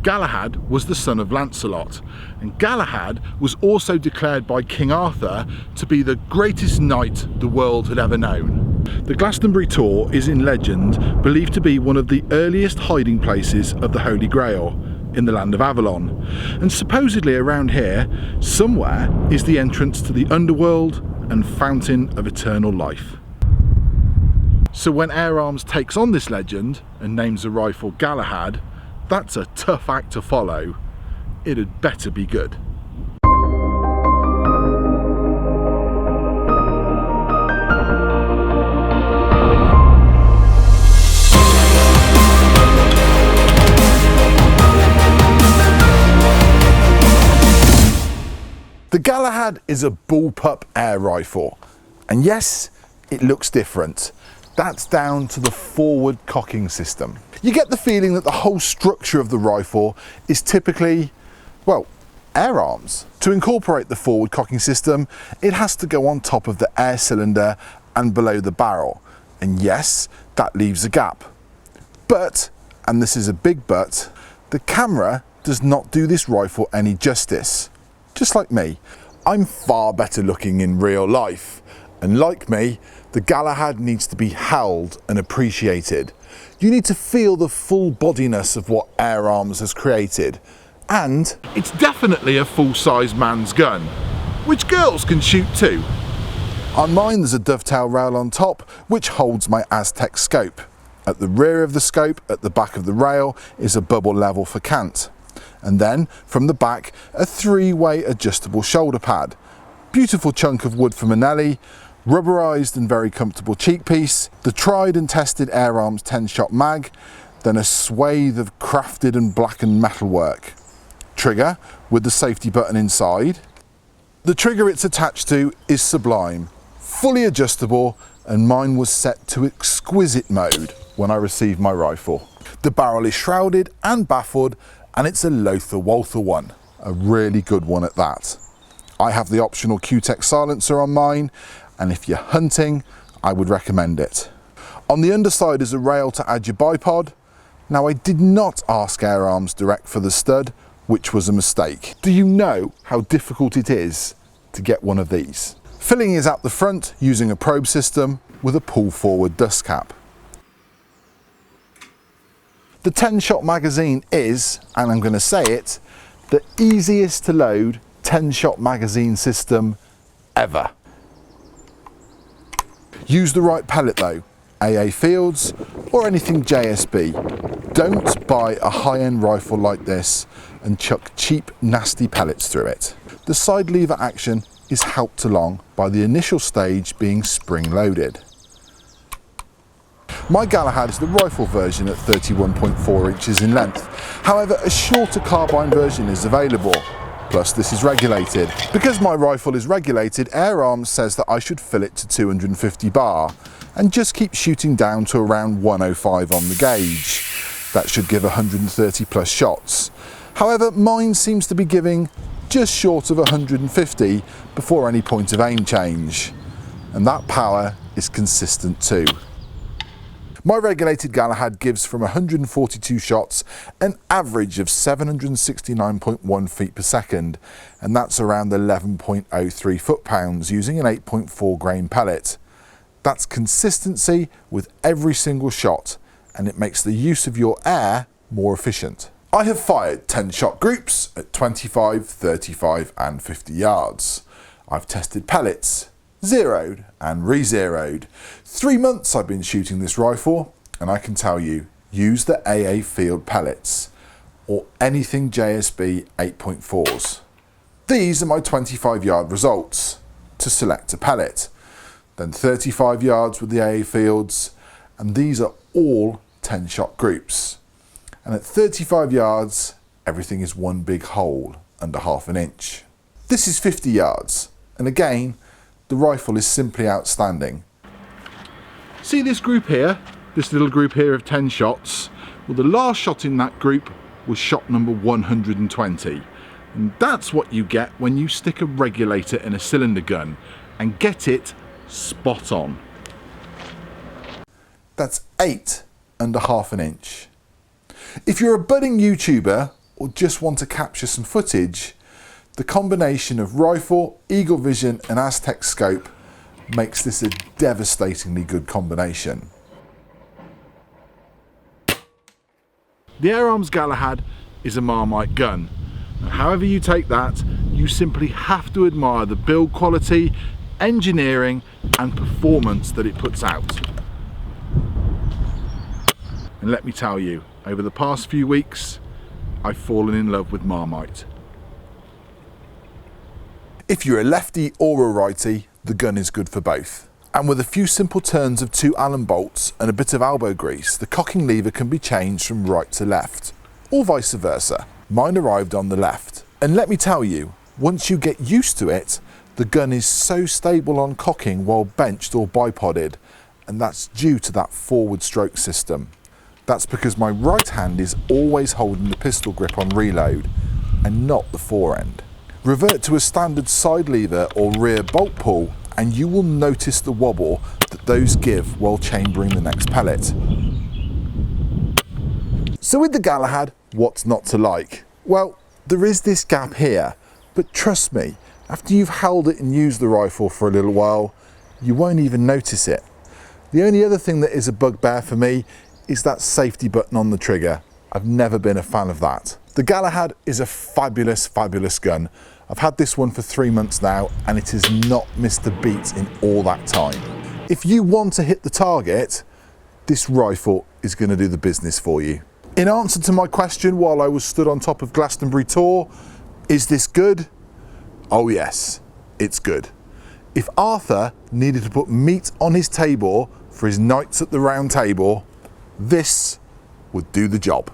Galahad was the son of Lancelot, and Galahad was also declared by King Arthur to be the greatest knight the world had ever known. The Glastonbury Tor is in legend believed to be one of the earliest hiding places of the Holy Grail in the land of Avalon, and supposedly around here somewhere is the entrance to the underworld and fountain of eternal life. So when Air Arms takes on this legend and names a rifle Galahad, that's a tough act to follow. It had better be good. The Galahad is a bullpup air rifle, and yes, it looks different. That's down to the forward cocking system. You get the feeling that the whole structure of the rifle is typically, well, Air Arms. To incorporate the forward cocking system, it has to go on top of the air cylinder and below the barrel. And yes, that leaves a gap. But, and this is a big but, the camera does not do this rifle any justice. Just like me, I'm far better looking in real life. And like me, the Galahad needs to be held and appreciated. You need to feel the full bodiness of what Air Arms has created. And it's definitely a full-size man's gun, which girls can shoot too. On mine there's a dovetail rail on top, which holds my Aztec scope. At the rear of the scope, at the back of the rail, is a bubble level for cant. And then, from the back, a three-way adjustable shoulder pad. Beautiful chunk of wood from Manelli, rubberized and very comfortable cheek piece, the tried and tested Air Arms 10-shot mag, then a swathe of crafted and blackened metalwork. Trigger with the safety button inside. The trigger it's attached to is sublime, fully adjustable, and mine was set to exquisite mode when I received my rifle. The barrel is shrouded and baffled, and it's a Lothar Walther one, a really good one at that. I have the optional Q-Tech silencer on mine, and if you're hunting, I would recommend it. On the underside is a rail to add your bipod. Now I did not ask Air Arms direct for the stud, which was a mistake. Do you know how difficult it is to get one of these? Filling is at the front using a probe system with a pull forward dust cap. The 10-shot magazine is, and I'm going to say it, the easiest to load 10-shot magazine system ever. Use the right pellet though, AA Fields or anything JSB. Don't buy a high-end rifle like this and chuck cheap, nasty pellets through it. The side lever action is helped along by the initial stage being spring-loaded. My Galahad is the rifle version at 31.4 inches in length. However, a shorter carbine version is available. Plus this is regulated. Because my rifle is regulated, Air Arms says that I should fill it to 250 bar and just keep shooting down to around 105 on the gauge. That should give 130 plus shots. However, mine seems to be giving just short of 150 before any point of aim change. And that power is consistent too. My regulated Galahad gives from 142 shots an average of 769.1 feet per second, and that's around 11.03 foot-pounds using an 8.4 grain pellet. That's consistency with every single shot, and it makes the use of your air more efficient. I have fired 10-shot groups at 25, 35 and 50 yards. I've tested pellets, zeroed and re-zeroed. 3 months I've been shooting this rifle, and I can tell you, use the AA Field pellets or anything JSB 8.4s. These are my 25-yard results to select a pellet, then 35 yards with the AA Fields, and these are all 10-shot groups. And at 35 yards, everything is one big hole under ½ an inch. This is 50 yards, and again, the rifle is simply outstanding. See this group here? This little group here of 10 shots? Well, the last shot in that group was shot number 120. And that's what you get when you stick a regulator in a cylinder gun and get it spot on. That's 8 under ½ an inch. If you're a budding YouTuber or just want to capture some footage, the combination of rifle, eagle vision and Aztec scope makes this a devastatingly good combination. The Airarms Galahad is a Marmite gun. And however you take that, you simply have to admire the build quality, engineering and performance that it puts out. And let me tell you, over the past few weeks, I've fallen in love with Marmite. If you're a lefty or a righty, the gun is good for both. And with a few simple turns of 2 Allen bolts and a bit of elbow grease, the cocking lever can be changed from right to left, or vice versa. Mine arrived on the left. And let me tell you, once you get used to it, the gun is so stable on cocking while benched or bipoded, and that's due to that forward stroke system. That's because my right hand is always holding the pistol grip on reload, and not the forend. Revert to a standard side lever or rear bolt pull and you will notice the wobble that those give while chambering the next pellet. So with the Galahad, what's not to like? Well, there is this gap here, but trust me, after you've held it and used the rifle for a little while, you won't even notice it. The only other thing that is a bugbear for me is that safety button on the trigger. I've never been a fan of that. The Galahad is a fabulous, fabulous gun. I've had this one for 3 months now and it has not missed a beat in all that time. If you want to hit the target, this rifle is going to do the business for you. In answer to my question while I was stood on top of Glastonbury Tor, is this good? Oh yes, it's good. If Arthur needed to put meat on his table for his Knights at the Round Table, this would do the job.